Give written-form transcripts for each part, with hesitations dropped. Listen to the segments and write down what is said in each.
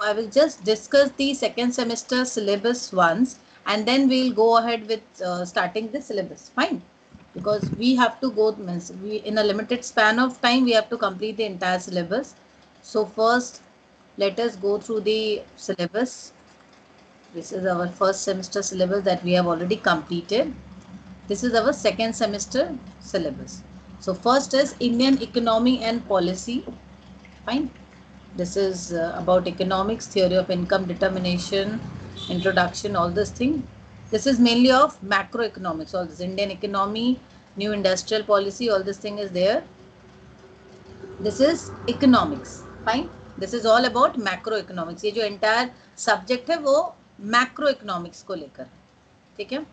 I will just discuss the second semester syllabus once, and then we'll go ahead with starting the syllabus. Fine, because we have to go. Means we in a limited span of time we have to complete the entire syllabus. So first, let us go through the syllabus. This is our first semester syllabus that we have already completed. This is our second semester syllabus. So first is Indian economy and policy. Fine. This is about economics, theory of income determination, introduction, all this thing. This is mainly of macroeconomics, all this Indian economy, new industrial policy, all this thing is there. This is economics. Fine. This is all about macroeconomics. ये जो entire subject है वो macroeconomics को लेकर, ठीक है.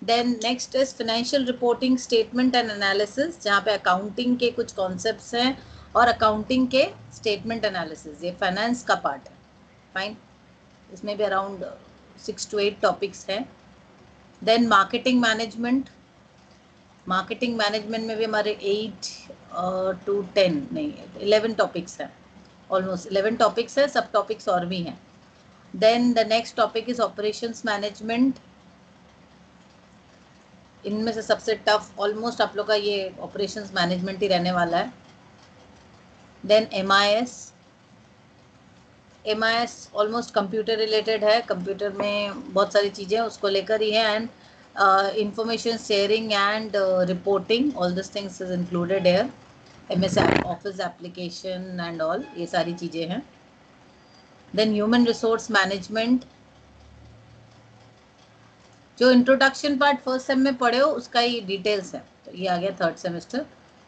Then next is financial reporting, statement and analysis, जहाँ पे accounting के कुछ concepts हैं और accounting के statement analysis, ये finance का part है. Fine. इसमें भी around 6 to 8 topics हैं. Then marketing management. Marketing management में भी हमारे 8 to 10 नहीं 11 टॉपिक्स हैं. ऑलमोस्ट 11 टॉपिक्स है, सब टॉपिक्स और भी हैं. Then the next topic is operations management. इनमें से सबसे टफ ऑलमोस्ट आप लोग का ये ऑपरेशंस मैनेजमेंट ही रहने वाला है. Then MIS almost computer related है. कंप्यूटर में बहुत सारी चीज़ें उसको लेकर ही है. And information sharing and reporting, all these things is included here. MS Office application and all, ये सारी चीज़ें हैं. Then human resource management, जो इंट्रोडक्शन पार्ट फर्स्ट सेम में पढ़े हो उसका ही डिटेल्स है, तो ये आ गया third semester.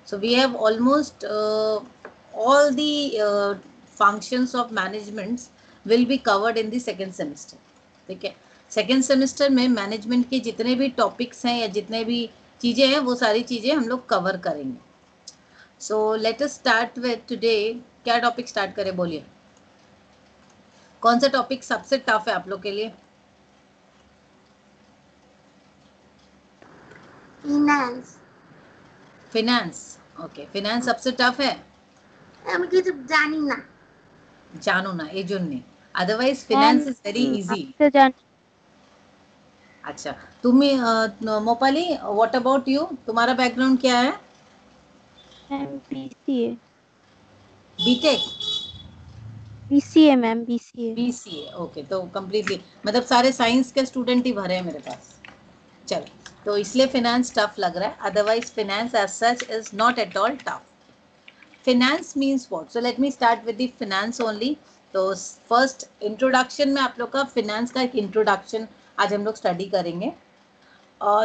So we have almost all the functions of managements will be covered in the second semester. ठीक है. सेकेंड सेमेस्टर में मैनेजमेंट के जितने भी टॉपिक्स हैं या जितने भी चीज़ें हैं वो सारी चीज़ें हम लोग कवर करेंगे. So let us start with today. क्या टॉपिक स्टार्ट करें बोलिए. कौन सा टॉपिक सबसे टफ है आप लोग के लिए. फिनेंस. ओके, फिनेंस सबसे टफ है. मुझे तो जानो ना ये जुन्नी. Otherwise finance is very easy. अच्छा, तुम्ही मोपाली, व्हाट अबाउट यू, तुम्हारा बैकग्राउंड क्या है. BCA. BTech. BCA ma'am, BCA. BCA. Okay, तो कम्प्लीटली मतलब सारे साइंस के स्टूडेंट ही भरे हैं मेरे पास. चलो, तो इसलिए फिनेंस टफ लग रहा है. Otherwise finance as such is not at all tough. Finance means what. So let me start with the finance only. तो फर्स्ट इंट्रोडक्शन में आप लोग का फिनेंस का एक इंट्रोडक्शन आज हम लोग स्टडी करेंगे.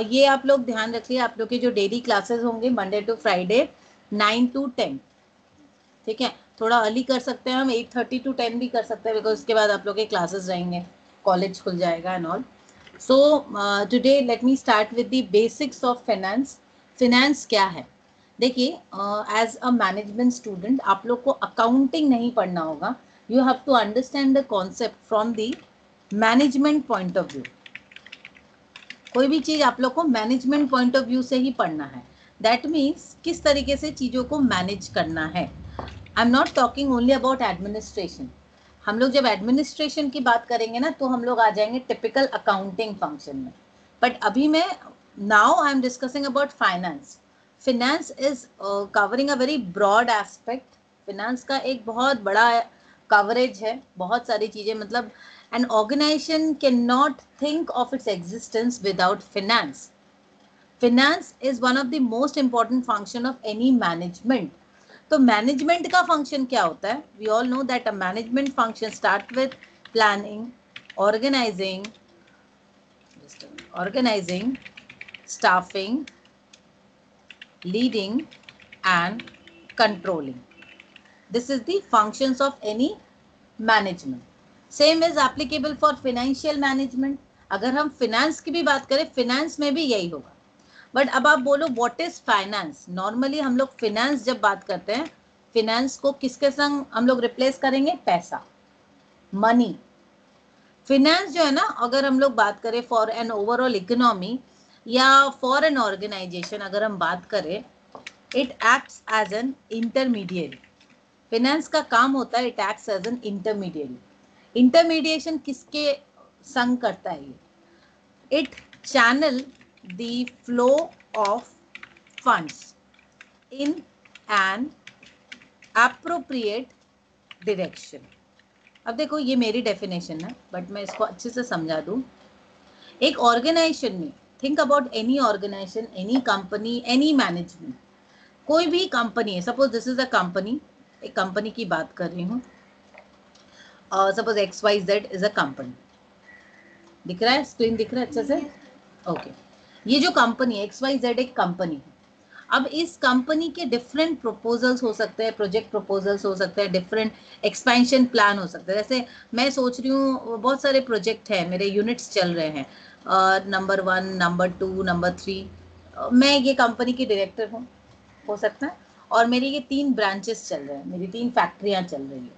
ये आप लोग ध्यान रखिए, आप लोग के जो डेली क्लासेस होंगे मंडे टू फ्राइडे 9 to 10. ठीक है. थोड़ा अर्ली कर सकते हैं हम, 8:30 to 10 भी कर सकते हैं, बिकॉज उसके बाद आप लोग के क्लासेस रहेंगे, कॉलेज खुल जाएगा and all. So today late me start with the basics of finance. Finance क्या है. देखिए, एज अ मैनेजमेंट स्टूडेंट आप लोग को अकाउंटिंग नहीं पढ़ना होगा. You have to understand the concept from the management point of view. कोई भी चीज़ आप लोग को मैनेजमेंट पॉइंट ऑफ व्यू से ही पढ़ना है. दैट मीन्स किस तरीके से चीज़ों को मैनेज करना है. I am not talking only about administration. हम लोग जब एडमिनिस्ट्रेशन की बात करेंगे ना तो हम लोग आ जाएंगे टिपिकल अकाउंटिंग फंक्शन में. बट अभी मैं now I am discussing about finance. Finance is covering a very broad aspect. Finance का एक बहुत बड़ा कवरेज है, बहुत सारी चीज़ें. मतलब an organization cannot think of its existence without finance. Finance is one of the most important function of any management. तो मैनेजमेंट का फंक्शन क्या होता है. We all know that a management function start with planning, organising, staffing, leading and controlling. This is the functions of any management. Same is applicable for financial management. अगर हम finance की भी बात करें, फिनेंस में भी यही होगा. बट अब आप बोलो व्हाट इज फाइनेंस. नॉर्मली हम लोग फिनेंस जब बात करते हैं, फिनेंस को किसके संग हम लोग रिप्लेस करेंगे. पैसा, मनी. फिनेंस जो है ना, अगर हम लोग बात करें फॉर एन ओवरऑल इकोनॉमी या फॉर एन ऑर्गेनाइजेशन अगर हम बात करें, it acts as an intermediate. Finance का काम होता है it acts as an intermediate. Intermediation किसके संग करता है ये? It channel the flow of funds in an appropriate direction. अब देखो ये मेरी डेफिनेशन है, बट मैं इसको अच्छे से समझा दूं। एक ऑर्गेनाइजेशन में, think about any organisation, any company, any management, कोई भी कंपनी है, suppose this is a company, एक कंपनी की बात कर रही हूँ, suppose XYZ is a company, दिख रहा है, स्क्रीन दिख रहा है अच्छे से? ओके, ये जो कंपनी है XYZ एक कंपनी है। अब इस कंपनी के डिफरेंट प्रपोजल्स हो सकते हैं, प्रोजेक्ट प्रपोजल्स हो सकते हैं, डिफरेंट एक्सपेंशन प्लान हो सकते हैं। जैसे मैं सोच रही हूँ बहुत सारे प्रोजेक्ट हैं, मेरे यूनिट्स चल रहे हैं, नंबर 1, नंबर 2, नंबर 3, मैं ये कंपनी की डायरेक्टर हूँ, हो सकता है, और मेरी ये 3 ब्रांचेस चल रहे हैं, मेरी 3 फैक्ट्रियाँ चल रही है।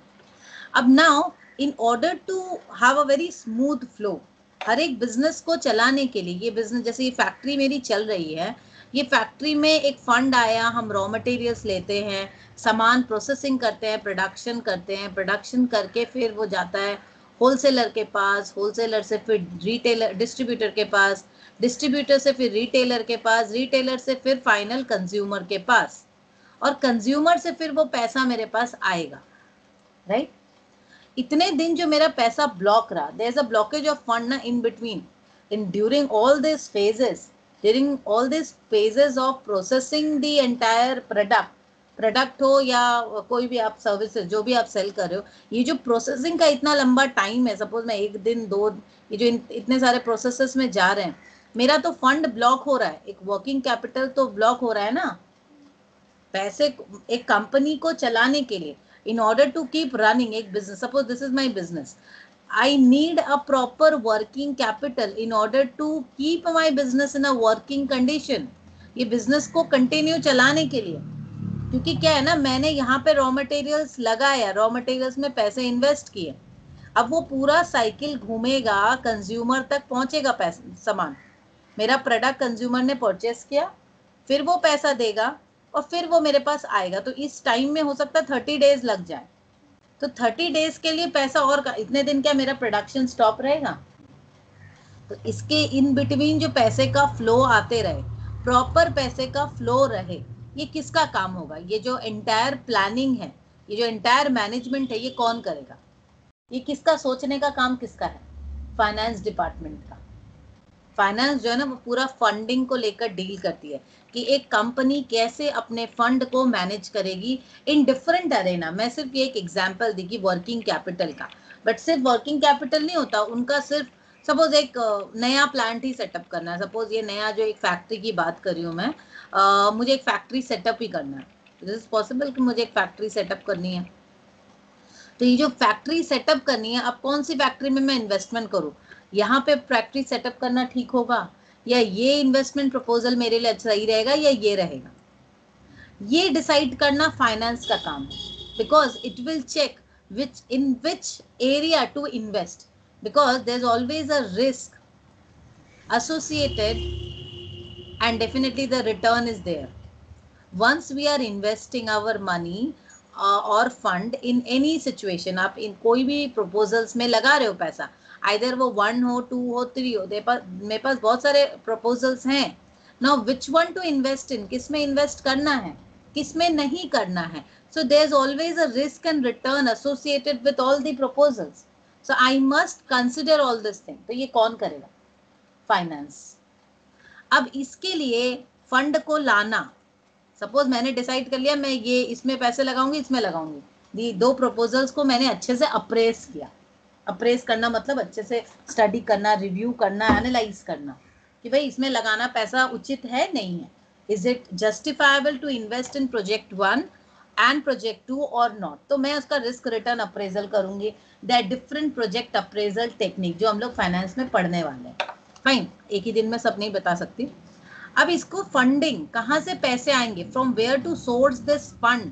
अब now in order to have a very smooth flow, हर एक बिजनेस को चलाने के लिए, ये बिजनेस जैसे ये फैक्ट्री मेरी चल रही है, ये फैक्ट्री में एक फंड आया, हम रॉ मटेरियल्स लेते हैं, सामान प्रोसेसिंग करते हैं, प्रोडक्शन करते हैं, प्रोडक्शन करके फिर वो जाता है होलसेलर के पास, होलसेलर से फिर रिटेलर डिस्ट्रीब्यूटर के पास, डिस्ट्रीब्यूटर से फिर रिटेलर के पास, रिटेलर से फिर फाइनल कंज्यूमर के पास, और कंज्यूमर से फिर वो पैसा मेरे पास आएगा, राइट? इतने दिन जो मेरा पैसा ब्लॉक रहा, there is a blockage of fund ना in between, in during all this phases, during all these phases of processing the entire product हो या कोई भी आप सर्विसेज जो भी आप सेल कर रहे हो, ये जो प्रोसेसिंग का इतना लंबा टाइम है, सपोज मैं 1 दिन 2, ये जो इतने सारे प्रोसेसेस में जा रहे हैं, मेरा तो फंड ब्लॉक हो रहा है, एक वर्किंग कैपिटल तो ब्लॉक हो रहा है ना, पैसे एक कंपनी को चलाने के लिए, in order to keep running एक business, suppose this is my business, I need a proper working capital in order to keep my business in a working condition, ये business को continue चलाने के लिए, क्योंकि क्या है ना, मैंने यहाँ पे रॉ मटेरियल्स लगाया, रॉ मटेरियल्स में पैसे इन्वेस्ट किए, अब वो पूरा साइकिल घूमेगा, कंज्यूमर तक पहुंचेगा पैसा, सामान, मेरा प्रोडक्ट कंज्यूमर ने परचेस किया, फिर वो पैसा देगा और फिर वो मेरे पास आएगा, तो इस टाइम में हो सकता है 30 डेज लग जाए, तो 30 डेज के लिए पैसा, और इतने दिन क्या मेरा प्रोडक्शन स्टॉप रहेगा? तो इसके इन बिटवीन जो पैसे का फ्लो आते रहे, प्रॉपर पैसे का फ्लो रहे, ये किसका काम होगा? ये जो एंटायर प्लानिंग है, ये जो एंटायर मैनेजमेंट है, ये कौन करेगा? ये किसका सोचने का काम किसका है? फाइनेंस डिपार्टमेंट का। फाइनेंस जो है ना, वो पूरा फंडिंग को लेकर डील करती है कि एक कंपनी कैसे अपने फंड को मैनेज करेगी इन डिफरेंट अरेना। मैं सिर्फ ये एक एग्जांपल दी कि वर्किंग कैपिटल का, बट सिर्फ वर्किंग कैपिटल नहीं होता उनका, सिर्फ सपोज एक नया प्लांट ही सेटअप करना है, सपोज ये नया जो एक फैक्ट्री की बात कर रही हूँ मैं, मुझे एक फैक्ट्री सेटअप ही करना है, दिस इज पॉसिबल कि मुझे एक फैक्ट्री सेटअप करनी है, तो ये जो फैक्ट्री सेटअप करनी है, अब कौन सी फैक्ट्री में मैं इन्वेस्टमेंट करूँ, यहाँ पे फैक्ट्री सेटअप करना ठीक होगा, या ये इन्वेस्टमेंट प्रपोजल मेरे लिए सही रहेगा, या ये रहेगा, ये डिसाइड करना फाइनेंस का काम है, because it will check which in which area to invest, because there is always a risk associated and definitely the return is there once we are investing our money और fund in any situation, आप इन कोई भी proposals में लगा रहे हो पैसा, either वो 1 हो 2 हो 3 हो, मेरे पास बहुत सारे प्रपोजल्स हैं, now which one two invest इन, किस में इन्वेस्ट करना है, किस में नहीं करना है, so there is always a risk and return associated with all the proposals, so I must consider all this thing, तो ये कौन करेगा? फाइनेंस। अब इसके लिए फंड को लाना, सपोज मैंने डिसाइड कर लिया मैं ये इसमें पैसे लगाऊंगी, इसमें लगाऊंगी, 2 प्रपोजल्स को मैंने अच्छे से अप्रेस किया, अप्रेस करना मतलब अच्छे से स्टडी करना, रिव्यू करना, एनालाइज करना कि भाई इसमें लगाना पैसा उचित है नहीं है, is it justifiable to invest in project 1 and project 2 और नॉट, तो मैं उसका रिस्क रिटर्न अप्रेजल करूंगी, that different project appraisal technique जो हम लोग फाइनेंस में पढ़ने वाले हैं, फाइन, एक ही दिन में सब नहीं बता सकती। अब इसको फंडिंग, कहां से पैसे आएंगे, from where to source this fund,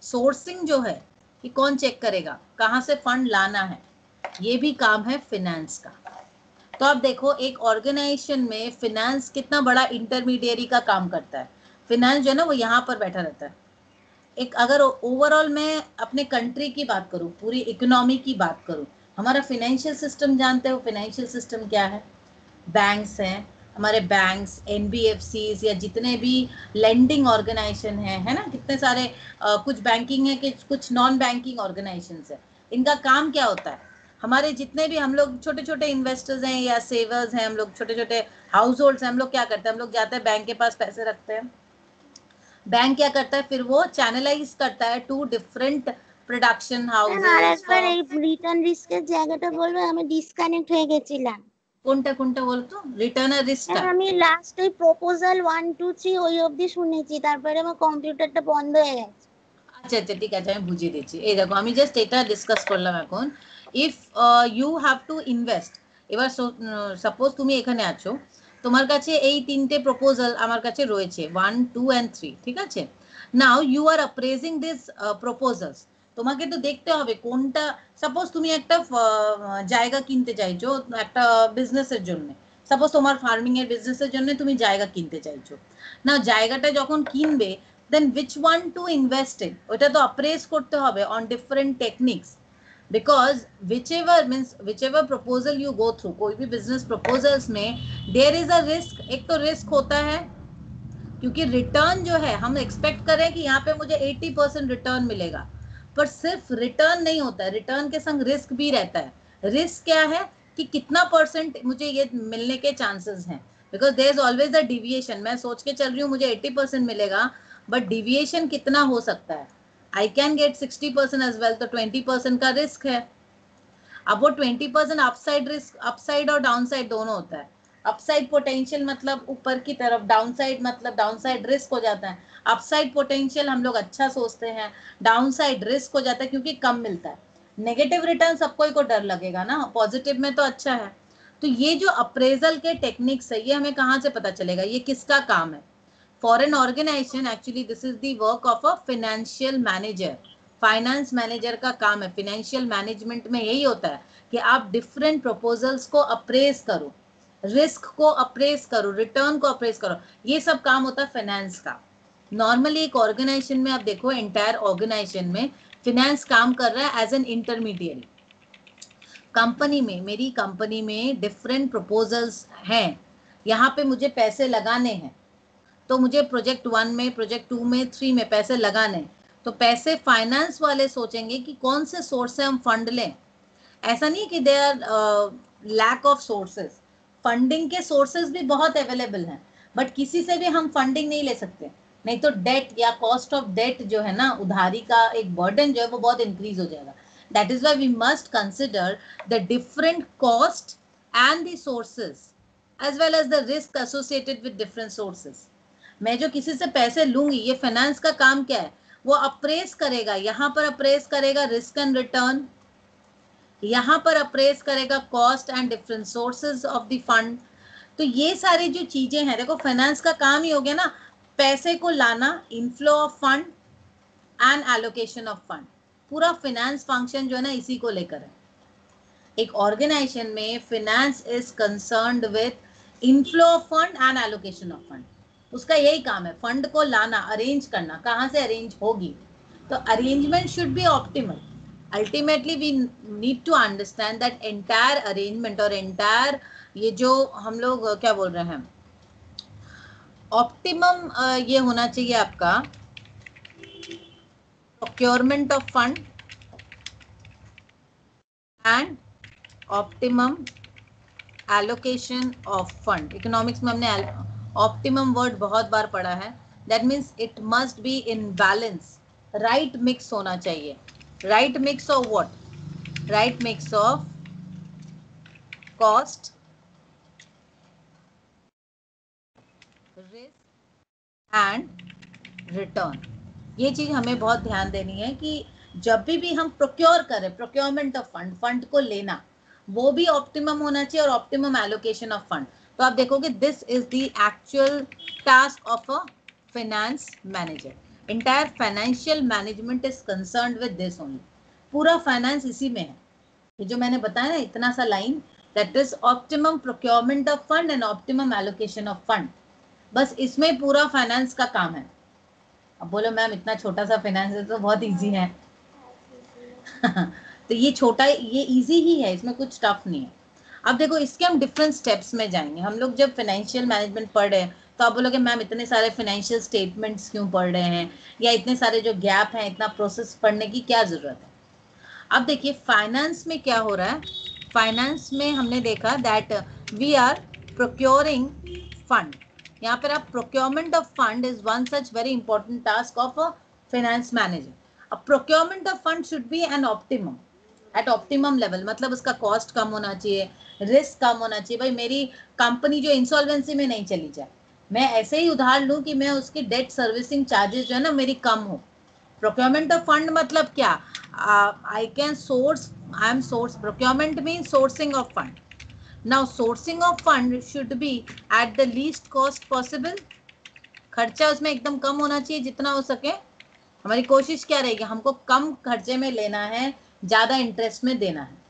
sourcing जो है कि कौन चेक करेगा, कहां से फंड लाना है, ये भी काम है फिनेंस का। तो अब देखो एक ऑर्गेनाइजेशन में फिनेंस कितना बड़ा इंटरमीडिएरी का काम करता है, फिनेंस जो है ना वो यहाँ पर बैठा रहता है, एक अगर ओवरऑल मैं अपने कंट्री की बात करूं, पूरी इकोनॉमी की बात करूं, हमारा फाइनेंशियल सिस्टम जानते हो, फाइनेंशियल सिस्टम क्या है? बैंक्स हैं, हमारे बैंक्स, एनबीएफसीज या जितने भी लेंडिंग ऑर्गेनाइजेशन है ना, कितने सारे कुछ बैंकिंग है, कुछ नॉन बैंकिंग ऑर्गेनाइजेशंस है। इनका काम क्या होता है? हमारे जितने भी हम लोग छोटे छोटे इन्वेस्टर्स हैं या सेवर्स हैं, हम लोग छोटे छोटे हाउस होल्ड्स हैं, हम लोग क्या करते हैं? हम लोग जाते हैं बैंक के पास, पैसे रखते हैं। बैंक क्या करता है फिर? वो चैनलाइज करता है टू डिफरेंट प्रोडक्शन ম্যাম আর हाउसेस একবার फॉर। এই রিটার্ন রিস্কের জায়গাটা বলবেন, আমি ডিসকানেক্ট হয়ে গেছিলাম। কোনটা কোনটা বলতো? রিটার্ন আর রিস্কটা? ম্যাম আমি লাস্ট ওই প্রপোজাল 1 2 3 ওই অবধি শুনেছি, তারপরে আমার কম্পিউটারটা বন্ধ হয়ে গেছে। আচ্ছা আচ্ছা ঠিক আছে, আমি বুঝিয়ে দিচ্ছি। এই দেখো আমি জাস্ট এটা ডিসকাস করলাম এখন। If you have to invest, এবার সাপোজ তুমি এখানে আছো, তোমার কাছে এই তিনটে প্রপোজাল আমার কাছে রয়েছে, 1 2 অ্যান্ড 3, ঠিক আছে? Now you are appraising this proposals. তোমাকে তো দেখতে হবে কোনটা, সাপোজ তুমি একটা জায়গা কিনতে চাইছো একটা বিজনেসের জন্য, সাপোজ তোমার ফার্মিং এর বিজনেসের জন্য তুমি জায়গা কিনতে চাইছো। না, জায়গাটা যখন কিনবে, then which one to invest in, ওটা তো অ্যাপ্রেজ করতে হবে on different techniques, because whichever proposal you go through, कोई भी business proposals में there is a risk, एक तो risk होता है क्योंकि रिटर्न जो है हम एक्सपेक्ट करें कि यहाँ पे मुझे 80% रिटर्न मिलेगा, पर सिर्फ रिटर्न नहीं होता है, रिटर्न के संग रिस्क भी रहता है। रिस्क क्या है कि कितना परसेंट मुझे ये मिलने के चांसेस हैं, because there is always a deviation. मैं सोच के चल रही हूँ मुझे 80% मिलेगा, बट डिविएशन कितना हो सकता है? I can get 60% as well, तो 20% का रिस्क है। अब वो 20% अपसाइड रिस्क, अपसाइड और डाउनसाइड दोनों होता है। अपसाइड पोटेंशियल मतलब ऊपर की तरफ, डाउनसाइड मतलब डाउनसाइड रिस्क हो जाता है। अपसाइड पोटेंशियल हम लोग अच्छा सोचते हैं, डाउनसाइड रिस्क हो जाता है क्योंकि कम मिलता है। नेगेटिव रिटर्न सबको को डर लगेगा ना, पॉजिटिव में तो अच्छा है। तो ये जो अप्रेजल के टेक्निक्स है, ये हमें कहाँ से पता चलेगा? ये किसका काम है? For an organization, actually this is the work of a financial manager. Finance manager का काम है, फाइनेंशियल मैनेजमेंट में यही होता है कि आप डिफरेंट प्रपोजल्स को अप्रेज करो, रिस्क को अप्रेज करो, रिटर्न को अप्रेज करो, ये सब काम होता है फाइनेंस का। नॉर्मली एक ऑर्गेनाइजेशन में आप देखो, एंटायर ऑर्गेनाइजेशन में फाइनेंस काम कर रहा है एज एन इंटरमीडिएट। कंपनी में, मेरी कंपनी में डिफरेंट प्रपोजल्स हैं, यहाँ पे मुझे पैसे लगाने हैं, तो मुझे प्रोजेक्ट 1 में, प्रोजेक्ट 2 में, 3 में पैसे लगाने, तो पैसे फाइनेंस वाले सोचेंगे कि कौन से सोर्स से हम फंड लें। ऐसा नहीं कि they are lack of sources, funding के सोर्सेज भी बहुत अवेलेबल हैं, बट किसी से भी हम फंडिंग नहीं ले सकते, नहीं तो डेट या कॉस्ट ऑफ डेट जो है ना, उधारी का एक बर्डन जो है वो बहुत इंक्रीज हो जाएगा। That is why we must consider the different cost and the sources as well as the risk associated with different sources. मैं जो किसी से पैसे लूंगी, ये फाइनेंस का काम क्या है? वो अप्रेस करेगा, यहाँ पर अप्रेस करेगा रिस्क एंड रिटर्न, यहाँ पर अप्रेस करेगा cost and different sources of the fund. तो ये सारी जो चीजें हैं, देखो फाइनेंस का काम ही हो गया ना, पैसे को लाना, inflow of fund and allocation of fund. पूरा फाइनेंस फंक्शन जो है ना इसी को लेकर है। एक ऑर्गेनाइजेशन में finance is concerned with inflow of fund and allocation of fund. उसका यही काम है, फंड को लाना, अरेंज करना, कहाँ से अरेंज होगी, तो arrangement should be optimal. Ultimately we need to understand that entire arrangement और एंटायर ये जो हम लोग क्या बोल रहे हैं, ऑप्टिमम ये होना चाहिए आपका procurement of fund and optimum allocation of fund. Economics में हमने ऑप्टिमम वर्ड बहुत बार पढ़ा है। That means it must be in balance, right mix होना चाहिए। Right mix of what? Right mix of cost, risk and return. ये चीज हमें बहुत ध्यान देनी है कि जब भी हम प्रोक्योर करें, प्रोक्योरमेंट ऑफ फंड, फंड को लेना, वो भी ऑप्टिमम होना चाहिए और ऑप्टिमम एलोकेशन ऑफ फंड। तो आप देखोगे this is the actual task of a finance manager. Entire financial management is concerned with this only. पूरा फाइनेंस इसी में है, ये जो मैंने बताया ना इतना सा line, that is optimum procurement of fund and optimum allocation of fund. बस इसमें पूरा फाइनेंस का काम है। अब बोलो मैम इतना छोटा सा फाइनेंस है तो बहुत इजी है। तो ये छोटा, ये इजी ही है, इसमें कुछ टफ नहीं है। अब देखो इसके हम डिफरेंट स्टेप्स में जाएंगे। हम लोग जब फाइनेंशियल मैनेजमेंट पढ़ रहे हैं तो आप बोलोगे मैम इतने सारे फाइनेंशियल स्टेटमेंट्स क्यों पढ़ रहे हैं, या इतने सारे जो गैप हैं, इतना प्रोसेस पढ़ने की क्या जरूरत है। अब देखिए फाइनेंस में क्या हो रहा है। फाइनेंस में हमने देखा that we are procuring fund. यहाँ पर आप procurement of fund is one such very important task of a finance manager. अब procurement of fund should be an optimum, at optimum level, मतलब उसका कॉस्ट कम होना चाहिए, रिस्क कम होना चाहिए। भाई मेरी कंपनी जो इंसॉल्वेंसी में नहीं चली जाए, मैं ऐसे ही उधार लूं कि मैं उसकी डेट सर्विसिंग चार्जेस जो है ना मेरी कम हो। प्रोक्योरमेंट ऑफ फंड मतलब क्या, I can source, I am source, procurement mean sourcing of fund. Now sourcing of fund should B at the least cost possible. खर्चा उसमें एकदम कम होना चाहिए जितना हो सके। हमारी कोशिश क्या रहेगी, हमको कम खर्चे में लेना है, ज्यादा इंटरेस्ट में देना है।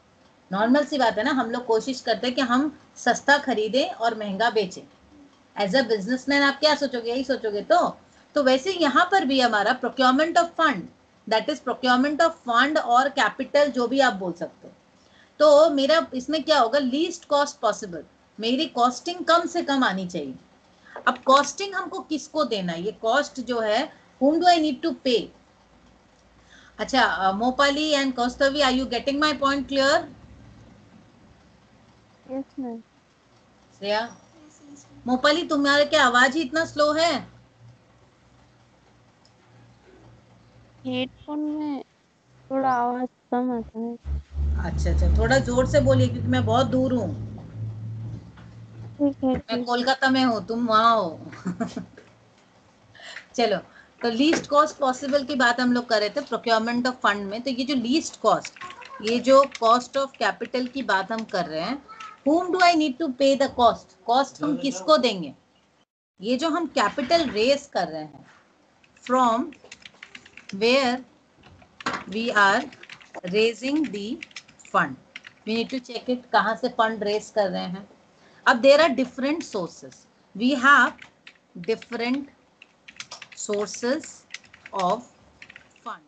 नॉर्मल सी बात है ना, हम लोग कोशिश करते हैं कि हम सस्ता खरीदें और महंगा बेचें। एज अ बिजनेसमैन आप क्या सोचोगे, यही सोचोगे। तो वैसे यहाँ पर भी हमारा procurement of fund, that is procurement of fund और कैपिटल, जो भी आप बोल सकते हो। तो मेरा इसमें क्या होगा, लीस्ट कॉस्ट पॉसिबल, मेरी कॉस्टिंग कम से कम आनी चाहिए। अब कॉस्टिंग हमको किसको देना है, ये कॉस्ट जो है, whom do I need to pay? अच्छा Mopali and Kaustavi, are you getting my point clear? Yes ma'am. Shreya, Mopali तुम्हारे क्या आवाज ही इतना स्लो है? हेडफोन में थोड़ा आवाज कम आता है। अच्छा अच्छा, थोड़ा जोर से बोलिए क्योंकि मैं बहुत दूर हूँ। ठीक है मैं ठीक है। कोलकाता में हूँ, तुम वहां हो। चलो, तो लीस्ट कॉस्ट पॉसिबल की बात हम लोग कर रहे थे प्रोक्योरमेंट ऑफ फंड में। तो ये जो लीस्ट कॉस्ट, ये जो कॉस्ट ऑफ कैपिटल की बात हम कर रहे हैं, whom do I need to pay the cost? Cost हम किसको देंगे? ये जो हम कैपिटल रेस कर रहे हैं, from where we are raising the fund, we need to check it, कहाँ से फंड रेस कर रहे हैं। अब there are different sources, we have different sources of fund.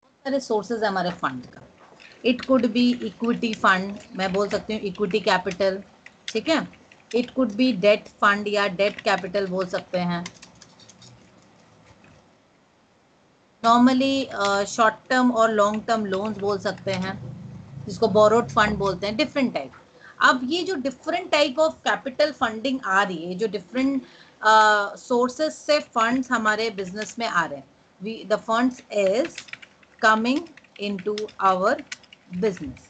बहुत सारे सोर्सेज है हमारे फंड का। It could be equity fund, मैं बोल सकती हूँ इक्विटी कैपिटल, ठीक है। It could be debt fund या डेट कैपिटल बोल सकते हैं। नॉर्मली शॉर्ट टर्म और लॉन्ग टर्म लोन्स बोल सकते हैं, जिसको बोरोड फंड बोलते हैं, डिफरेंट टाइप। अब ये जो different type of capital funding आ रही है, जो डिफरेंट सोर्सेस से फंड्स हमारे बिजनेस में आ रहे हैं, the funds is coming into our business.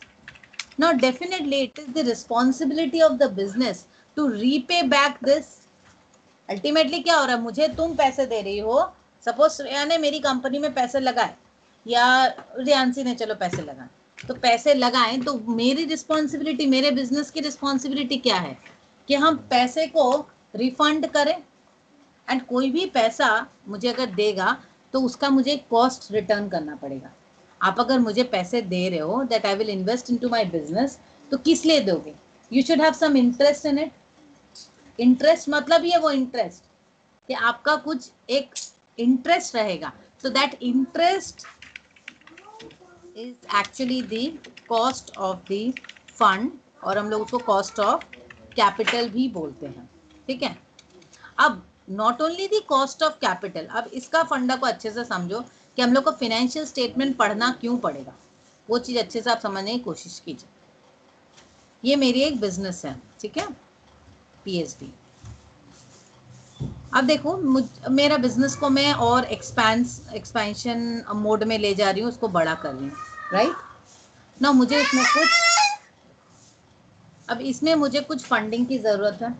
Now definitely it is the responsibility of the business to repay back this. Ultimately क्या हो रहा है, मुझे तुम पैसे दे रही हो, सपोज श्रेया ने मेरी कंपनी में पैसे लगाए या रियांसी ने चलो पैसे लगाए, तो पैसे लगाए तो मेरी रिस्पॉन्सिबिलिटी, मेरे बिजनेस की रिस्पॉन्सिबिलिटी क्या है कि हम पैसे को रिफंड करें। एंड कोई भी पैसा मुझे अगर देगा तो उसका मुझे कॉस्ट रिटर्न करना पड़ेगा। आप अगर मुझे पैसे दे रहे हो that I will invest into my business, तो किस लिए दोगे, you should have some interest in it. Interest मतलब ही है वो इंटरेस्ट कि आपका कुछ एक इंटरेस्ट रहेगा, so that interest is actually the cost of the fund, और हम लोग उसको कॉस्ट ऑफ कैपिटल भी बोलते हैं, ठीक है। अब not only the cost of capital, अब इसका फंडा को अच्छे से समझो कि हम लोग को फाइनेंशियल स्टेटमेंट पढ़ना क्यों पड़ेगा, वो चीज अच्छे से आप समझने की कोशिश कीजिए। ये मेरी एक बिजनेस है, ठीक है, पीएचडी। अब देखो मेरा बिजनेस को मैं और एक्सपेंशन मोड में ले जा रही हूँ, उसको बड़ा कर रही हूँ, राइट ना। मुझे इसमें कुछ, अब इसमें मुझे कुछ फंडिंग की जरूरत है।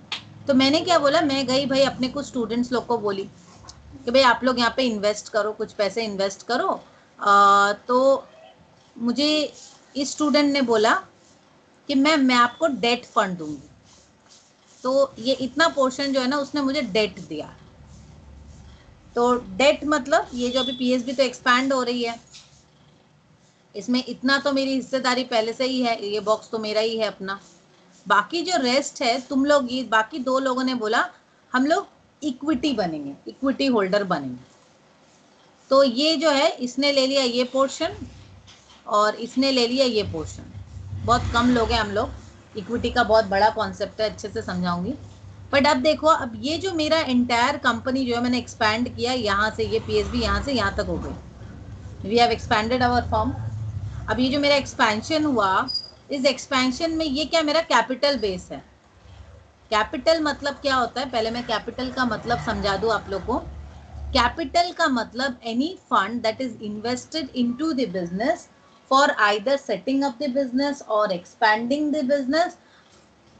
तो मैंने क्या बोला, मैं गई भाई अपने कुछ स्टूडेंट्स लोग को बोली कि भाई आप लोग यहाँ पे इन्वेस्ट करो, कुछ पैसे इन्वेस्ट करो। तो मुझे इस स्टूडेंट ने बोला कि मैं आपको डेट फंड दूंगी। तो ये इतना पोर्शन जो है ना उसने मुझे डेट दिया। तो डेट मतलब ये जो अभी पीएसबी तो एक्सपैंड हो रही है, इसमें इतना तो मेरी हिस्सेदारी पहले से ही है, ये बॉक्स तो मेरा ही है अपना। बाकी जो रेस्ट है तुम लोग, ये बाकी दो लोगों ने बोला हम लोग इक्विटी बनेंगे, इक्विटी होल्डर बनेंगे। तो ये जो है इसने ले लिया ये पोर्शन और इसने ले लिया ये पोर्शन। बहुत कम लोग हैं हम लोग, इक्विटी का बहुत बड़ा कॉन्सेप्ट है, अच्छे से समझाऊंगी। बट अब देखो, अब ये जो मेरा एंटायर कंपनी जो है मैंने एक्सपैंड किया, यहाँ से ये पीएसबी यहाँ से यहाँ तक हो गई, we have expanded our firm. अब ये जो मेरा एक्सपेंशन हुआ, इस एक्सपेंशन में ये क्या मेरा कैपिटल बेस है। कैपिटल मतलब क्या होता है, पहले मैं कैपिटल का मतलब समझा दूं आप लोग को। कैपिटल का मतलब any fund that is invested into the business for either setting up the business और expanding the business.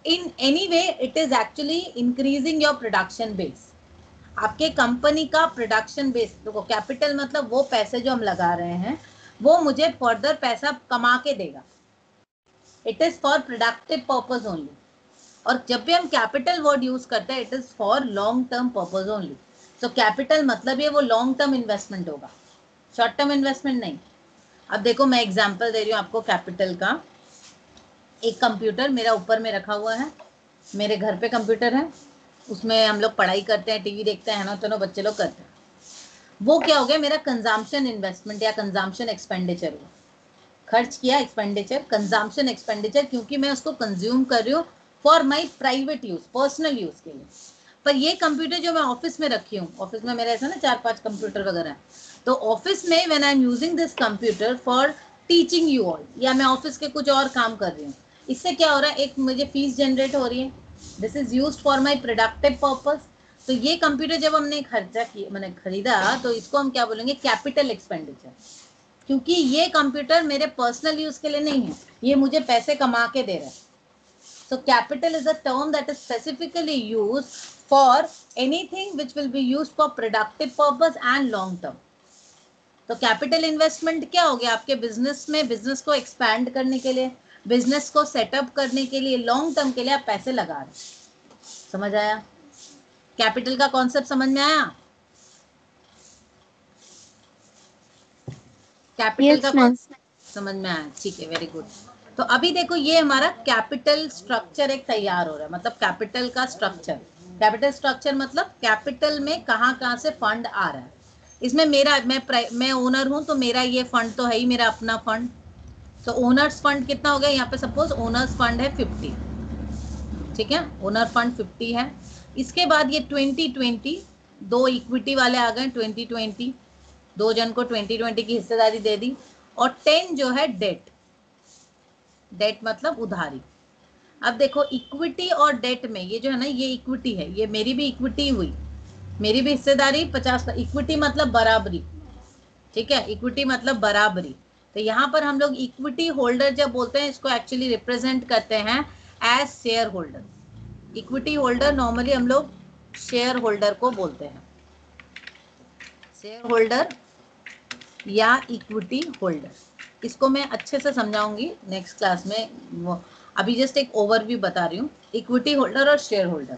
In any way it is actually increasing your production base, आपके कंपनी का प्रोडक्शन बेस। देखो capital मतलब वो पैसे जो हम लगा रहे हैं वो मुझे फर्दर पैसा कमा के देगा। It is for productive purpose only. और जब भी हम कैपिटल वर्ड यूज करते हैं, it is for long term purpose only. तो कैपिटल मतलब ये वो लॉन्ग टर्म इन्वेस्टमेंट होगा, शॉर्ट टर्म इन्वेस्टमेंट नहीं। अब देखो मैं एग्जांपल दे रही हूँ आपको कैपिटल का। एक कंप्यूटर मेरा ऊपर में रखा हुआ है, मेरे घर पे कंप्यूटर है, उसमें हम लोग पढ़ाई करते हैं, टीवी देखते हैं ना, तो बच्चे लोग करते हैं। वो क्या हो गया, मेरा कंजम्पशन इन्वेस्टमेंट या कंजम्पशन एक्सपेंडिचर हुआ। खर्च किया, एक्सपेंडिचर, कंजम्पशन एक्सपेंडिचर, क्योंकि मैं उसको कंज्यूम कर रही हूँ for my private use, personal use के लिए। पर ये कंप्यूटर जो मैं ऑफिस में रखी हूँ, ऑफिस में मेरा ऐसा ना 4-5 कंप्यूटर वगैरह है, तो ऑफिस में when I am using this computer for teaching you all, या मैं ऑफिस के कुछ और काम कर रही हूँ, इससे क्या हो रहा है, एक मुझे फीस जनरेट हो रही है, this is used for my productive purpose. तो ये कंप्यूटर जब हमने खर्चा किया, मैंने खरीदा, तो इसको हम क्या बोलेंगे, कैपिटल एक्सपेंडिचर, क्योंकि ये कंप्यूटर मेरे पर्सनल यूज के लिए नहीं है, ये मुझे पैसे कमा के दे रहा है। So capital is a term that is specifically used for anything which will be used for productive purpose and long term. तो कैपिटल इन्वेस्टमेंट क्या हो गया, आपके बिजनेस में, बिजनेस को एक्सपैंड करने के लिए, बिजनेस को सेटअप करने के लिए, लॉन्ग टर्म के लिए आप पैसे लगा रहे। समझ आया? कैपिटल का कॉन्सेप्ट समझ में आया? कैपिटल का कॉन्सेप्ट समझ में आया? ठीक है, वेरी गुड। तो अभी देखो ये हमारा कैपिटल स्ट्रक्चर एक तैयार हो रहा है, मतलब कैपिटल का स्ट्रक्चर। कैपिटल स्ट्रक्चर मतलब कैपिटल में कहाँ से फंड आ रहा है। इसमें मेरा, मैं ओनर हूं, तो मेरा ये फंड तो है ही मेरा अपना फंड। तो ओनर्स फंड कितना हो गया यहाँ पे, सपोज ओनर्स फंड है 50, ठीक है, ओनर फंड 50 है। इसके बाद ये 2020 दो इक्विटी वाले आ गए, 2020 दो जन को 2020 की हिस्सेदारी दे दी, और 10 जो है डेट, डेट मतलब उधारी। अब देखो इक्विटी और डेट में ये जो है ना, ये इक्विटी है, ये मेरी भी इक्विटी हुई, मेरी भी हिस्सेदारी 50। इक्विटी मतलब बराबरी, ठीक है, इक्विटी मतलब बराबरी। तो यहाँ पर हम लोग इक्विटी होल्डर जब बोलते हैं, इसको एक्चुअली रिप्रेजेंट करते हैं as share holder. Equity holder normally हम लोग शेयर होल्डर को बोलते हैं, शेयर होल्डर या इक्विटी होल्डर। इसको मैं अच्छे से समझाऊंगी नेक्स्ट क्लास में, वो अभी जस्ट एक ओवरव्यू बता रही हूँ, इक्विटी होल्डर और शेयर होल्डर।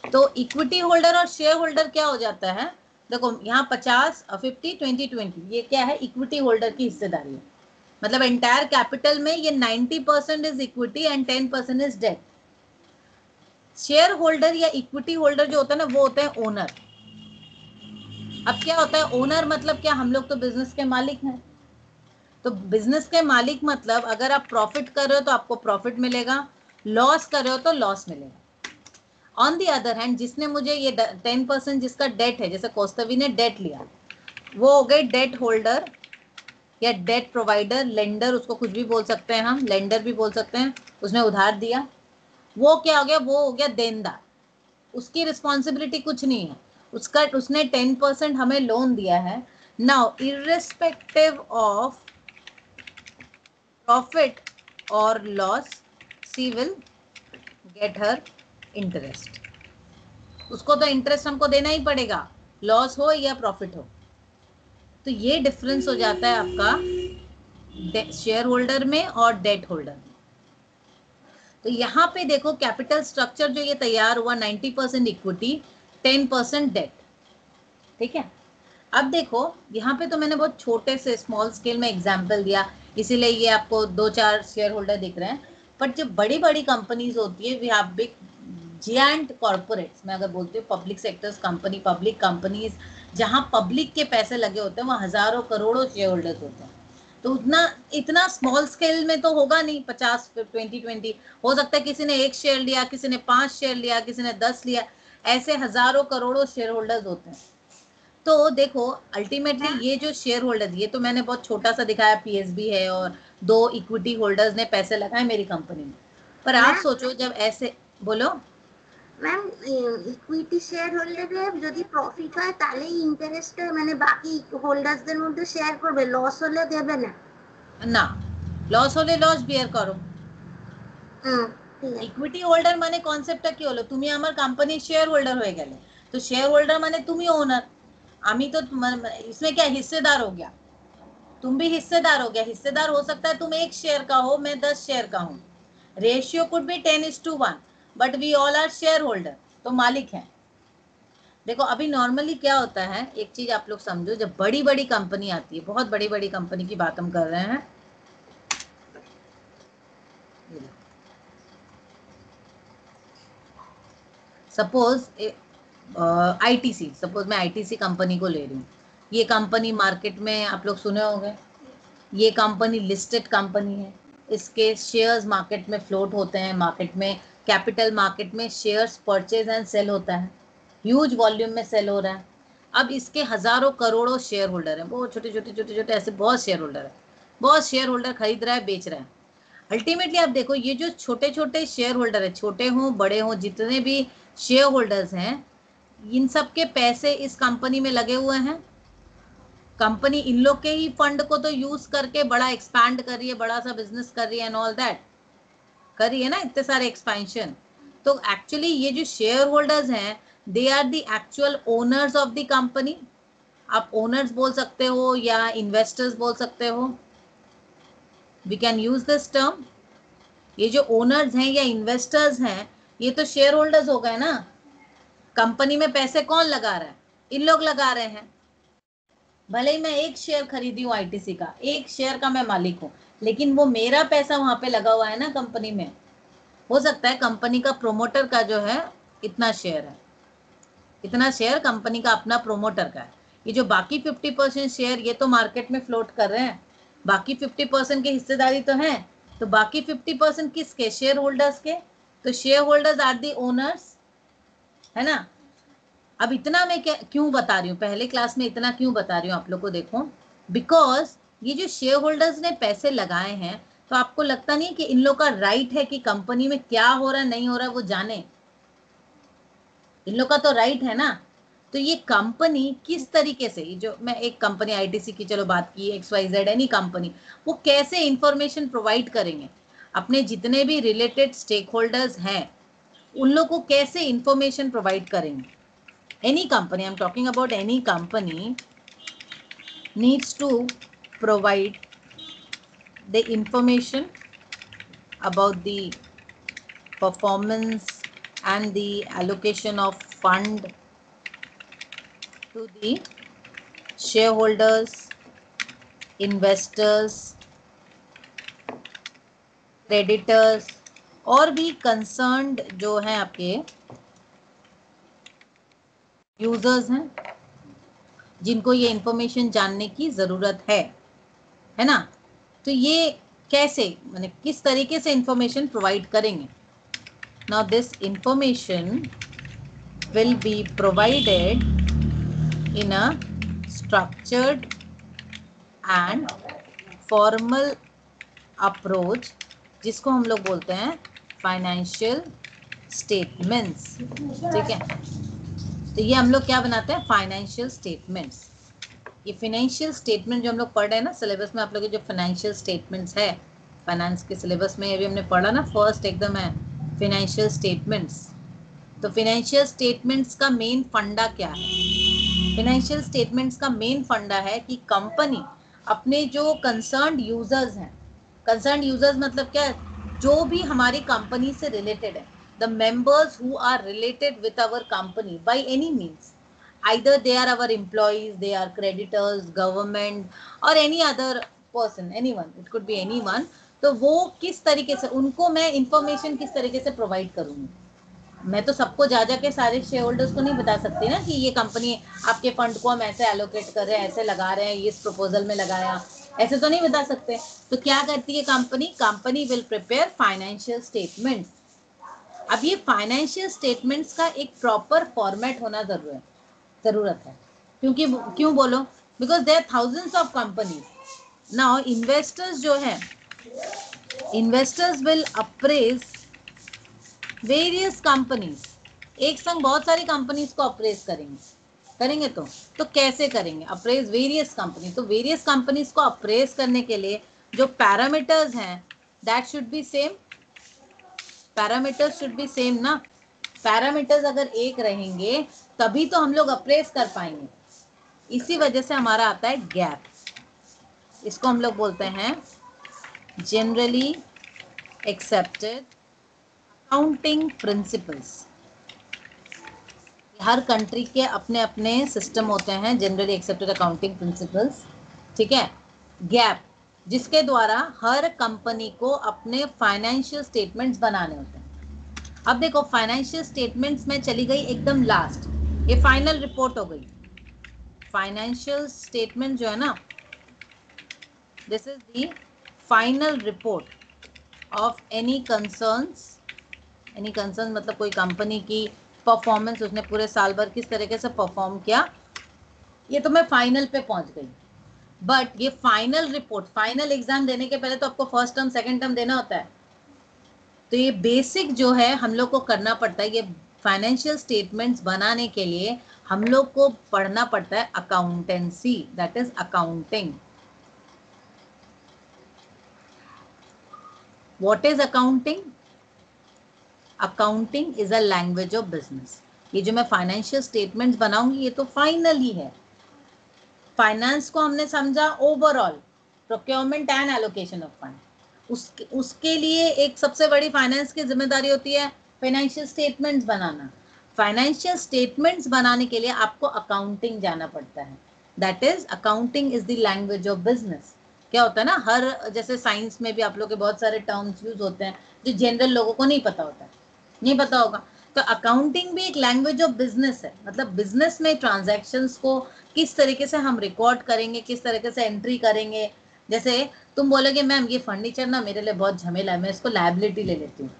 तो इक्विटी होल्डर और शेयर होल्डर क्या हो जाता है, देखो यहाँ 50, 50, 20, ये क्या है, इक्विटी होल्डर की हिस्सेदारी है। मतलब एंटायर कैपिटल में ये 90% is equity and 10% is debt. Share holder या इक्विटी होल्डर जो होता है ना, वो होता है ओनर। अब क्या होता है ओनर मतलब क्या, हम लोग तो बिजनेस के मालिक हैं। तो बिजनेस के मालिक मतलब अगर आप प्रॉफिट कर रहे हो तो आपको प्रॉफिट मिलेगा, लॉस कर रहे हो तो लॉस मिलेगा। ऑन दी अदर हैंड, जिसने मुझे ये 10% जिसका डेट है, जैसे कौस्तवी ने डेट लिया, वो हो गए डेट होल्डर या डेट प्रोवाइडर, लेंडर, उसको कुछ भी बोल सकते हैं हम, लेंडर भी बोल सकते हैं, उसने उधार दिया। वो क्या हो गया, वो हो गया देनदार, उसकी रिस्पॉन्सिबिलिटी कुछ नहीं है, उसका, उसने 10% हमें लोन दिया है। नाउ इर्रेस्पेक्टिव ऑफ प्रॉफिट और loss, she will get her interest. उसको तो इंटरेस्ट हमको देना ही पड़ेगा, लॉस हो या प्रॉफिट हो। तो ये डिफरेंस हो जाता है आपका शेयर होल्डर में और डेट होल्डर में। तो यहाँ पे देखो कैपिटल स्ट्रक्चर जो ये तैयार हुआ, 90% इक्विटी, 10% डेट, ठीक है। अब देखो यहाँ पे तो मैंने बहुत छोटे से स्मॉल स्केल में एग्जांपल दिया, इसीलिए ये आपको 2-4 शेयर होल्डर दिख रहे हैं। बट जो बड़ी बड़ी कंपनीज होती है, वी हैव जियांट कॉर्पोरेट्स, मैं अगर बोलती हूँ public sectors company, public companies जहाँ पब्लिक के पैसे लगे होते हैं, वहाँ हजारों करोड़ों शेयर होल्डर्स होते हैं। तो उतना इतना स्मॉल स्केल में तो होगा नहीं, 50 20 हो सकता है किसी ने 1 शेयर लिया, किसी ने 5 शेयर लिया, किसी ने 10 लिया, ऐसे हजारों करोड़ों शेयर होल्डर्स होते हैं। तो देखो अल्टीमेटली ये जो शेयर होल्डर्स, ये तो मैंने बहुत छोटा सा दिखाया, पीएसबी है और 2 इक्विटी होल्डर्स ने पैसे लगाए मेरी कंपनी में, पर आप सोचो जब ऐसे, बोलो ম্যাম ইকুইটি শেয়ার হোল্ডারে যদি প্রফিট হয় তাহলেই ইন্টারেস্ট মানে বাকি হোল্ডার্সদের মধ্যে শেয়ার করবে, লস হলে দেবে না। না, লস হলে লস বিয়ার করো। ইকুইটি হোল্ডার মানে কনসেপ্টটা কি হলো, তুমি আমার কোম্পানির শেয়ার হোল্ডার হয়ে গেলে, তো শেয়ার হোল্ডার মানে তুমি ओनर, আমি তো इसमें क्या हिस्सेदार हो गया, तुम भी हिस्सेदार हो गया। हिस्सेदार हो सकता है तुम 1 शेयर का हो, मैं 10 शेयर का हूँ, ratio could be 10:1, but we all are share holder, तो मालिक हैं। देखो अभी नॉर्मली क्या होता है, एक चीज आप लोग समझो, जब बड़ी बड़ी कंपनी आती है, बहुत बड़ी बड़ी कंपनी की बात हम कर रहे हैं, सपोज आईटीसी, सपोज मैं आईटीसी कंपनी को ले रही हूँ, ये कंपनी मार्केट में आप लोग सुने होंगे, ये कंपनी लिस्टेड कंपनी है, इसके शेयर्स मार्केट में फ्लोट होते हैं, मार्केट में कैपिटल मार्केट में शेयर्स परचेज एंड सेल होता है, ह्यूज वॉल्यूम में सेल हो रहा है। अब इसके हजारों करोड़ों शेयर होल्डर हैं, बहुत छोटे छोटे छोटे छोटे ऐसे बहुत शेयर होल्डर है, बहुत शेयर होल्डर खरीद रहा है, बेच रहा है। अल्टीमेटली आप देखो ये जो छोटे छोटे शेयर होल्डर है, छोटे हों बड़े हों, जितने भी शेयर होल्डर्स हैं, इन सब के पैसे इस कंपनी में लगे हुए हैं। कंपनी इन लोग के ही फंड को तो यूज करके बड़ा एक्सपैंड कर रही है, बड़ा सा बिजनेस कर रही है एंड ऑल दैट, कर रही है ना, इतने सारे एक्सपेंशन। तो एक्चुअली ये जो शेयर होल्डर्स हैं, they are the actual owners of the company. आप ओनर्स बोल सकते हो या इन्वेस्टर्स बोल सकते हो, we can use this term. ये जो ओनर्स हैं या इन्वेस्टर्स हैं, ये तो शेयर होल्डर्स हो गए ना। कंपनी में पैसे कौन लगा रहा है, इन लोग लगा रहे हैं। भले ही मैं 1 शेयर खरीदी हूँ आईटीसी का, 1 शेयर का मैं मालिक हूँ, लेकिन वो मेरा पैसा वहां पे लगा हुआ है ना कंपनी में। हो सकता है कंपनी का प्रोमोटर का जो है इतना शेयर है, इतना शेयर कंपनी का अपना प्रोमोटर का है। ये जो बाकी 50% शेयर ये तो मार्केट में फ्लोट कर रहे हैं, बाकी 50% की हिस्सेदारी तो है, तो बाकी 50% किसके, शेयर होल्डर्स के। तो share holders are the owners, है ना। अब इतना मैं क्यों बता रही हूँ, पहले क्लास में इतना क्यों बता रही हूँ आप लोग को, देखो बिकॉज ये जो शेयर होल्डर्स ने पैसे लगाए हैं, तो आपको लगता नहीं कि इन लोग का राइट है कि कंपनी में क्या हो रहा है नहीं हो रहा है वो जाने, इन लोग का तो राइट है ना। तो ये कंपनी किस तरीके से, जो मैं एक कंपनी आईटीसी की चलो बात की, XYZ एनी कंपनी, वो कैसे इंफॉर्मेशन प्रोवाइड करेंगे अपने जितने भी रिलेटेड स्टेक होल्डर्स हैं, उन लोग को कैसे इंफॉर्मेशन प्रोवाइड करेंगे। Any company, I'm talking about any company, needs to provide the information about the performance and the allocation of fund to the shareholders, investors, creditors और भी concerned जो हैं आपके यूजर्स हैं, जिनको ये इंफॉर्मेशन जानने की जरूरत है ना। तो ये कैसे, माने किस तरीके से इंफॉर्मेशन प्रोवाइड करेंगे। Now this information will be provided in a structured and formal approach, जिसको हम लोग बोलते हैं फाइनेंशियल स्टेटमेंट्स, ठीक है। तो ये हम लोग क्या बनाते हैं, फाइनेंशियल स्टेटमेंट्स। ये फाइनेंशियल स्टेटमेंट जो हम लोग पढ़ रहे हैं ना सिलेबस में, आप लोग जो फाइनेंशियल स्टेटमेंट्स है फाइनेंस के सिलेबस में, अभी हमने पढ़ा ना, फर्स्ट एकदम है फाइनेंशियल स्टेटमेंट्स। तो फाइनेंशियल स्टेटमेंट्स का मेन फंडा क्या है, फाइनेंशियल स्टेटमेंट्स का मेन फंडा है कि कंपनी अपने जो कंसर्न्ड यूजर्स हैं, कंसर्न्ड यूजर्स मतलब क्या है, जो भी हमारी कंपनी से रिलेटेड है, the members who are related with our company by any means, either they are our employees, they are creditors, government or any other person, anyone, it could be anyone। तो वो किस तरीके से, उनको मैं information किस तरीके से प्रोवाइड करूंगी, मैं तो सबको जा के सारे शेयर होल्डर्स को नहीं बता सकती ना कि ये कंपनी आपके फंड को हम ऐसे एलोकेट कर रहे हैं, ऐसे लगा रहे हैं, ये इस प्रपोजल में लगाया, ऐसे तो नहीं बता सकते। तो क्या करती है company? Company will prepare financial statements. अब ये फाइनेंशियल स्टेटमेंट्स का एक प्रॉपर फॉर्मेट होना जरूरत है। क्योंकि क्यों बोलो? Because there thousands of companies. Now investors जो है, investors will appraise various companies. एक संग बहुत सारी कंपनीज को अप्रेज करेंगे तो कैसे करेंगे? Apprise various company. तो वेरियस कंपनीज को अप्रेज करने के लिए जो पैरामीटर्स हैं that should be same. Parameters should be same ना। पैरामीटर्स अगर एक रहेंगे तभी तो हम लोग अप्रेज कर पाएंगे। इसी वजह से हमारा आता है गैप। इसको हम लोग बोलते हैं जनरली एक्सेप्टेड अकाउंटिंग प्रिंसिपल्स। हर कंट्री के अपने अपने सिस्टम होते हैं, जनरली एक्सेप्टेड अकाउंटिंग प्रिंसिपल्स। ठीक है। गैप, जिसके द्वारा हर कंपनी को अपने फाइनेंशियल स्टेटमेंट्स बनाने होते हैं। अब देखो फाइनेंशियल स्टेटमेंट्स में चली गई एकदम लास्ट, ये फाइनल रिपोर्ट हो गई। फाइनेंशियल स्टेटमेंट जो है ना, this is the final report of any concerns. Any concern मतलब कोई कंपनी की परफॉर्मेंस, उसने पूरे साल भर किस तरीके से परफॉर्म किया, ये तो मैं फाइनल पे पहुंच गई। बट ये फाइनल रिपोर्ट, फाइनल एग्जाम देने के पहले तो आपको फर्स्ट टर्म सेकंड टर्म देना होता है। तो ये बेसिक जो है हम लोग को करना पड़ता है। ये फाइनेंशियल स्टेटमेंट्स बनाने के लिए हम लोग को पढ़ना पड़ता है accountancy, that is accounting. What is accounting? Accounting is a language of business. ये जो मैं फाइनेंशियल स्टेटमेंट्स बनाऊंगी ये तो फाइनल ही है। फाइनेंस को हमने समझा overall, procurement and allocation of fund. उसके लिए एक सबसे बड़ी फाइनेंस की जिम्मेदारी होती है फाइनेंशियल स्टेटमेंट्स बनाना। फाइनेंशियल स्टेटमेंट्स बनाने के लिए आपको अकाउंटिंग जाना पड़ता है। That is accounting is the language of business. क्या होता है ना, हर जैसे साइंस में भी आप लोग के बहुत सारे टर्म्स यूज होते हैं जो जनरल लोगों को नहीं पता होता है, नहीं पता होगा। तो अकाउंटिंग भी एक लैंग्वेज ऑफ बिजनेस है। मतलब बिजनेस में ट्रांजैक्शंस को किस तरीके से हम रिकॉर्ड करेंगे, किस तरीके से एंट्री करेंगे। जैसे तुम बोलोगे मैम ये फर्नीचर ना मेरे लिए बहुत झमेला है, मैं इसको लायबिलिटी ले लेती हूँ।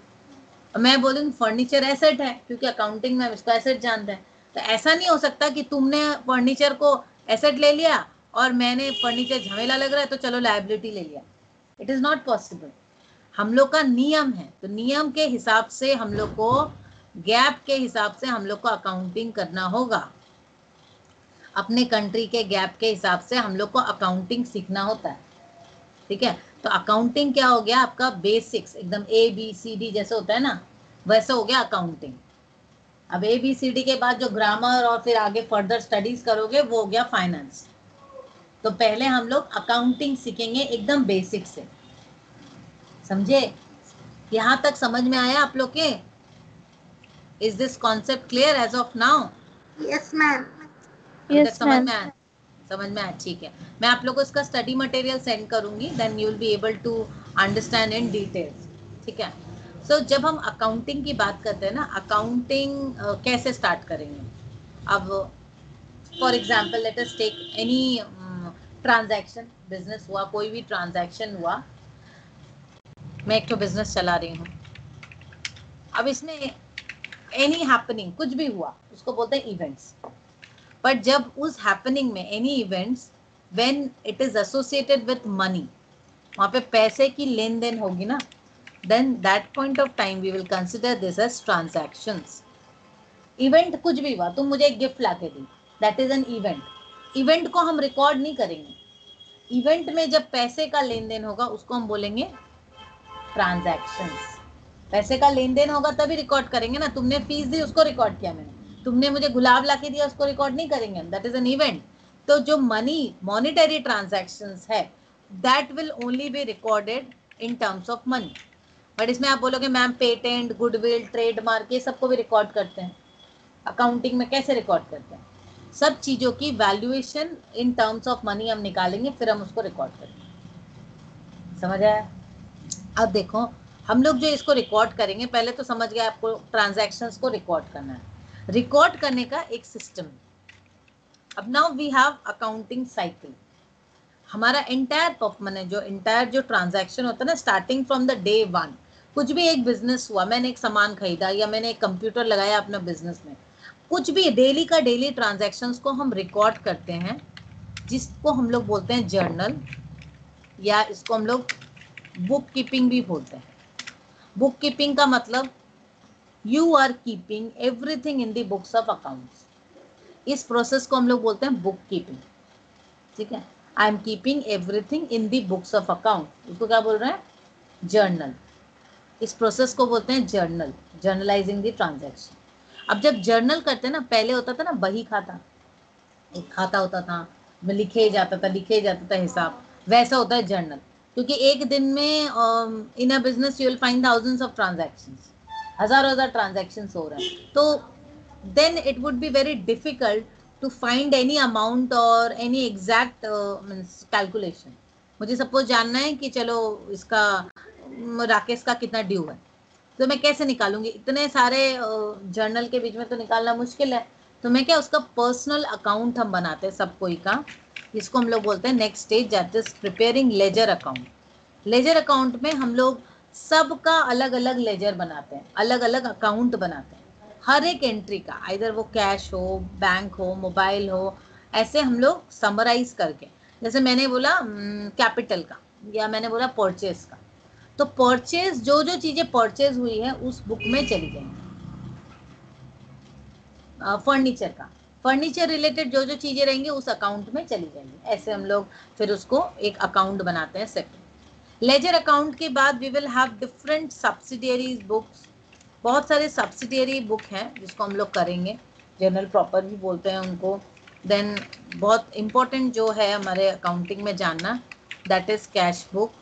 मैं बोलूँगी फर्नीचर एसेट है, क्योंकि अकाउंटिंग में हम इसको एसेट जानते हैं। तो ऐसा नहीं हो सकता कि तुमने फर्नीचर को एसेट ले लिया और मैंने फर्नीचर झमेला लग रहा है तो चलो लायबिलिटी ले लिया। It is not possible. हम लोग का नियम है, तो नियम के हिसाब से हम लोग को, गैप के हिसाब से हम लोग को अकाउंटिंग करना होगा। अपने कंट्री के गैप के हिसाब से हम लोग को अकाउंटिंग सीखना होता है। ठीक है। तो अकाउंटिंग क्या हो गया आपका? बेसिक्स, एकदम ABCD जैसे होता है ना, वैसे हो गया अकाउंटिंग। अब ABCD के बाद जो ग्रामर और फिर आगे फर्दर स्टडीज करोगे वो हो गया फाइनेंस। तो पहले हम लोग अकाउंटिंग सीखेंगे एकदम बेसिक से। समझे? यहां तक समझ में आया आप लोग के? Is this concept clear as of now? Yes ma'am. अभी तक Yes, समझ में ma'am. आया? समझ में आया, ठीक है। मैं आप लोगों को इसका स्टडी मटेरियल सेंड करूंगी, then you will be able to understand in details. ठीक है। सो जब हम अकाउंटिंग की बात करते हैं ना, अकाउंटिंग कैसे स्टार्ट करेंगे? अब for example let us take any transaction, business हुआ, कोई भी ट्रांजैक्शन हुआ। मैं एक तो बिजनेस चला रही हूँ, अब इसमें एनी हैपनिंग, कुछ भी हुआ, उसको बोलते हैं इवेंट्स। बट जब उस हैपनिंग में any events when it is associated with money, वहां पे पैसे की लेन देन होगी ना, then that point of time we will consider this as transactions. Event कुछ भी हुआ, तुम मुझे एक गिफ्ट लाके दी, that is an event. Event को हम रिकॉर्ड नहीं करेंगे। इवेंट में जब पैसे का लेन देन होगा उसको हम बोलेंगे ट्रांजैक्शंस। पैसे का लेन देन होगा तभी रिकॉर्ड करेंगे ना। तुमने फीस दी उसको रिकॉर्ड किया मैंने, तुमने मुझे गुलाब लाके दिया उसको रिकॉर्ड नहीं करेंगे, दैट इज एन इवेंट। तो जो मनी मॉनिटरी ट्रांजैक्शंस है that will only be recorded in terms of money. But इसमें आप बोलोगे मैम पेटेंट, गुडविल, ट्रेडमार्क, ये सबको भी रिकॉर्ड करते हैं। अकाउंटिंग में कैसे रिकॉर्ड करते हैं? सब चीजों की valuation in terms of money हम निकालेंगे, फिर हम उसको रिकॉर्ड करेंगे। समझ आया? अब देखो हम लोग जो इसको रिकॉर्ड करेंगे, पहले तो समझ गए आपको ट्रांजैक्शंस को रिकॉर्ड करना है, रिकॉर्ड करने का एक सिस्टम। अब now we have accounting cycle. हमारा एंटायर जो एंटायर जो ट्रांजैक्शन होता है ना, starting from the day one, कुछ भी एक बिजनेस हुआ, मैंने एक सामान खरीदा या मैंने एक कंप्यूटर लगाया अपना बिजनेस में, कुछ भी डेली का डेली ट्रांजैक्शंस को हम रिकॉर्ड करते हैं, जिसको हम लोग बोलते हैं जर्नल, या इसको हम लोग बुक कीपिंग भी बोलते हैं। बुक कीपिंग का मतलब you are keeping everything in the books of accounts, इस प्रोसेस को हम लोग बोलते हैं बुक कीपिंग। ठीक है, I am keeping everything in the books of account, इसको क्या बोल रहे हैं? जर्नल। इस प्रोसेस को बोलते हैं जर्नल, जर्नलाइजिंग द ट्रांजैक्शन। अब जब जर्नल करते हैं ना, पहले होता था ना बही खाता, एक खाता होता था, में लिखे ही जाता था हिसाब, वैसा होता है जर्नल। क्योंकि एक दिन में in a business you will find thousands of transactions, हजार ट्रांजैक्शंस हो रहे हैं, तो then it would be very difficult to find any amount और एनी एग्जैक्ट मीन्स कैलकुलेशन। मुझे सपोज जानना है कि चलो इसका राकेश का कितना ड्यू है, तो मैं कैसे निकालूंगी? इतने सारे जर्नल के बीच में तो निकालना मुश्किल है। तो मैं क्या, उसका पर्सनल अकाउंट हम बनाते हैं सब कोई का, इसको हम लोग बोलते हैं next stage, that is preparing ledger account. Ledger account में हम लोग सबका अलग अलग लेजर बनाते हैं, अलग अलग अकाउंट बनाते हैं, हर एक एंट्री का, आइदर वो कैश हो, बैंक हो, मोबाइल हो, ऐसे हम लोग समराइज करके, जैसे मैंने बोला कैपिटल का, या मैंने बोला परचेज का, तो परचेज जो जो चीजें परचेज हुई है उस बुक में चली जाएंगी। फर्नीचर का, फर्नीचर रिलेटेड जो जो चीजें रहेंगी उस अकाउंट में चली जाएंगी। ऐसे हम लोग फिर उसको एक अकाउंट बनाते हैं सेपरेट। लेजर अकाउंट के बाद we will have different subsidiaries books, बहुत सारे सब्सिडियरी बुक हैं जिसको हम लोग करेंगे, जनरल प्रॉपर भी बोलते हैं उनको। देन बहुत इंपॉर्टेंट जो है हमारे अकाउंटिंग में जानना, that is cash book,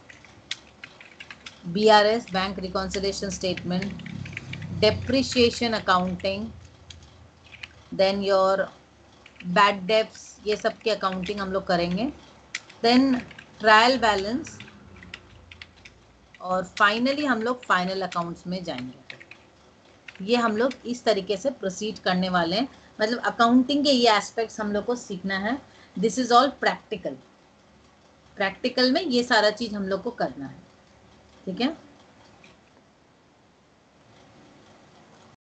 BRS bank reconciliation statement, depreciation accounting, then your bad debts, ये सब की अकाउंटिंग हम लोग करेंगे। देन ट्रायल बैलेंस, और फाइनली हम लोग फाइनल अकाउंट्स में जाएंगे। ये हम लोग इस तरीके से प्रोसीड करने वाले हैं, मतलब अकाउंटिंग के ये एस्पेक्ट्स हम लोग को सीखना है। This is all practical, practical में ये सारा चीज हम लोग को करना है। ठीक है।